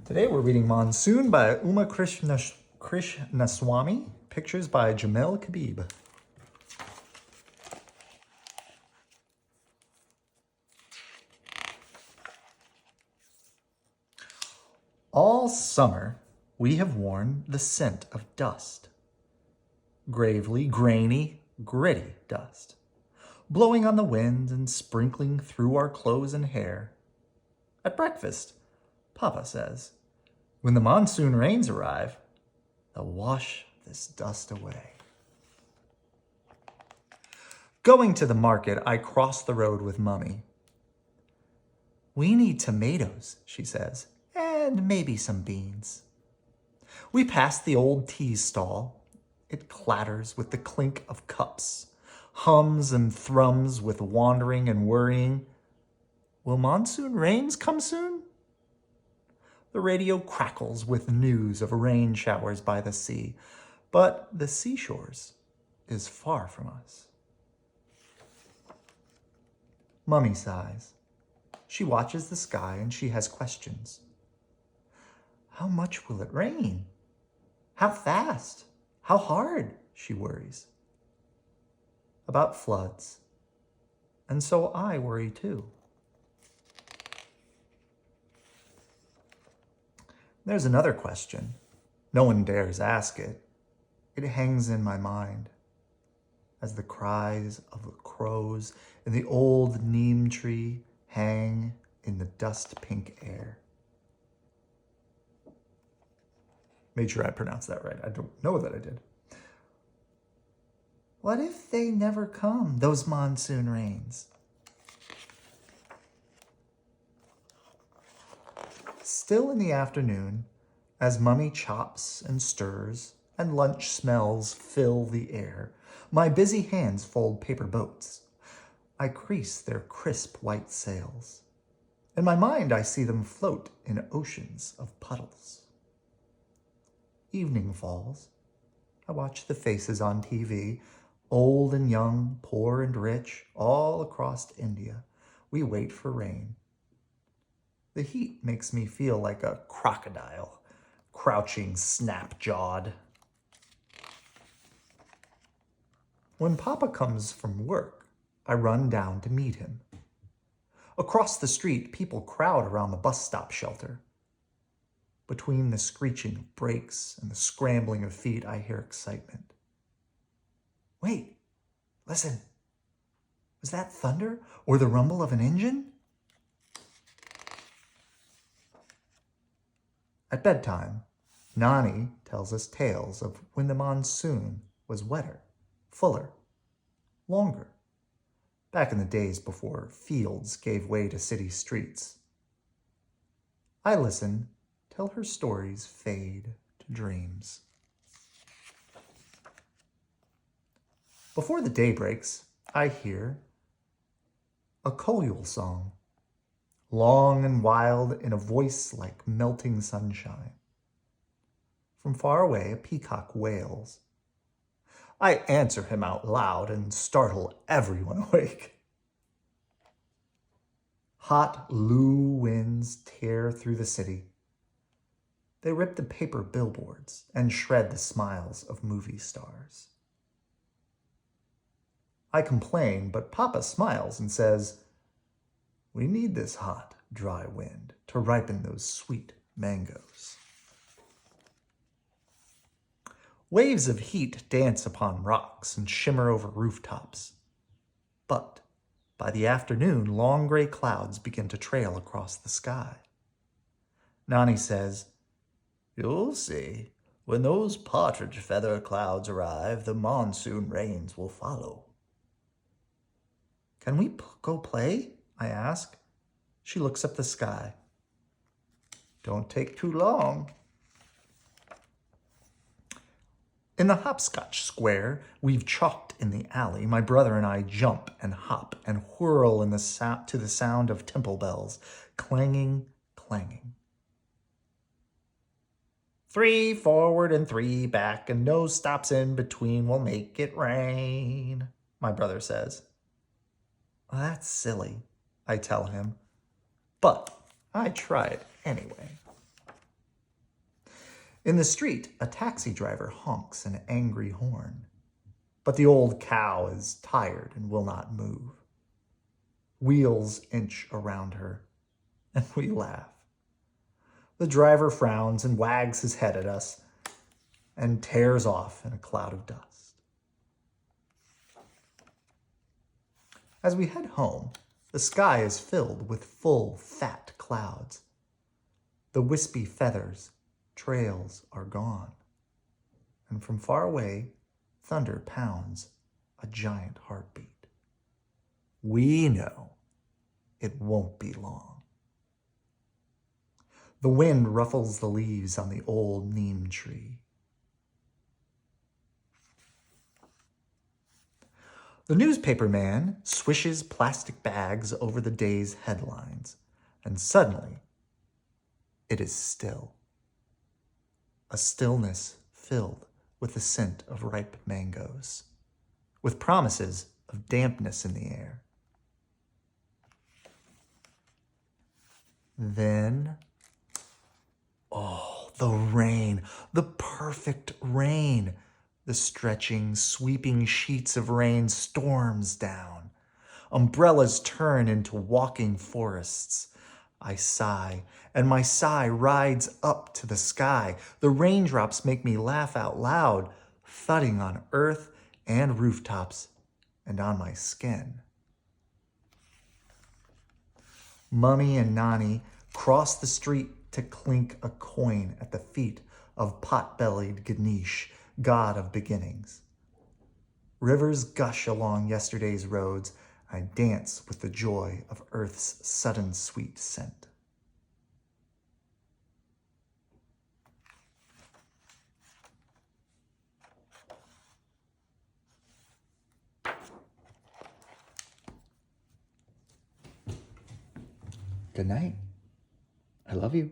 Today we're reading Monsoon by Uma Krishnaswami, pictures by Jamel Akib. All summer we have worn the scent of dust. Gravely, grainy, gritty dust, blowing on the wind and sprinkling through our clothes and hair. At breakfast, Papa says, when the monsoon rains arrive, they'll wash this dust away. Going to the market, I cross the road with Mummy. We need tomatoes, she says, and maybe some beans. We pass the old tea stall. It clatters with the clink of cups, hums and thrums with wandering and worrying. Will monsoon rains come soon? The radio crackles with news of rain showers by the sea, but the seashores is far from us. Mummy sighs. She watches the sky and she has questions. How much will it rain? How fast? How hard? She worries. About floods. And so I worry too. There's another question. No one dares ask it. It hangs in my mind as the cries of the crows in the old neem tree hang in the dust-pink air. Made sure I pronounced that right. I don't know that I did. What if they never come, those monsoon rains? Still in the afternoon, as Mummy chops and stirs and lunch smells fill the air, my busy hands fold paper boats. I crease their crisp white sails. In my mind, I see them float in oceans of puddles. Evening falls. I watch the faces on TV, old and young, poor and rich, all across India. We wait for rain. The heat makes me feel like a crocodile, crouching snap-jawed. When Papa comes from work, I run down to meet him. Across the street, people crowd around the bus stop shelter. Between the screeching of brakes and the scrambling of feet, I hear excitement. Wait, listen. Was that thunder or the rumble of an engine? At bedtime, Nani tells us tales of when the monsoon was wetter, fuller, longer, back in the days before fields gave way to city streets. I listen till her stories fade to dreams. Before the day breaks, I hear a koyul song, long and wild in a voice like melting sunshine. From far away, a peacock wails. I answer him out loud and startle everyone awake. Hot Loo winds tear through the city. They rip the paper billboards and shred the smiles of movie stars. I complain, but Papa smiles and says, we need this hot, dry wind to ripen those sweet mangoes. Waves of heat dance upon rocks and shimmer over rooftops. But by the afternoon, long gray clouds begin to trail across the sky. Nani says, you'll see. When those partridge feather clouds arrive, the monsoon rains will follow. Can we go play? I ask. She looks up the sky. Don't take too long. In the hopscotch square we've chalked in the alley, my brother and I jump and hop and whirl in to the sound of temple bells, clanging, clanging. 3 forward and 3 back and no stops in between will make it rain, my brother says. Well, that's silly, I tell him, but I try it anyway. In the street, a taxi driver honks an angry horn. But the old cow is tired and will not move. Wheels inch around her, and we laugh. The driver frowns and wags his head at us and tears off in a cloud of dust. As we head home, the sky is filled with full, fat clouds. The wispy feathers, trails are gone. And from far away, thunder pounds a giant heartbeat. We know it won't be long. The wind ruffles the leaves on the old neem tree. The newspaper man swishes plastic bags over the day's headlines, and suddenly it is still. A stillness filled with the scent of ripe mangoes, with promises of dampness in the air. Then, oh, the rain, the perfect rain. The stretching, sweeping sheets of rain storms down. Umbrellas turn into walking forests. I sigh, and my sigh rides up to the sky. The raindrops make me laugh out loud, thudding on earth and rooftops and on my skin. Mummy and Nani cross the street to clink a coin at the feet of pot-bellied Ganesh, god of beginnings. Rivers gush along yesterday's roads. I dance with the joy of earth's sudden sweet scent. Good night. I love you.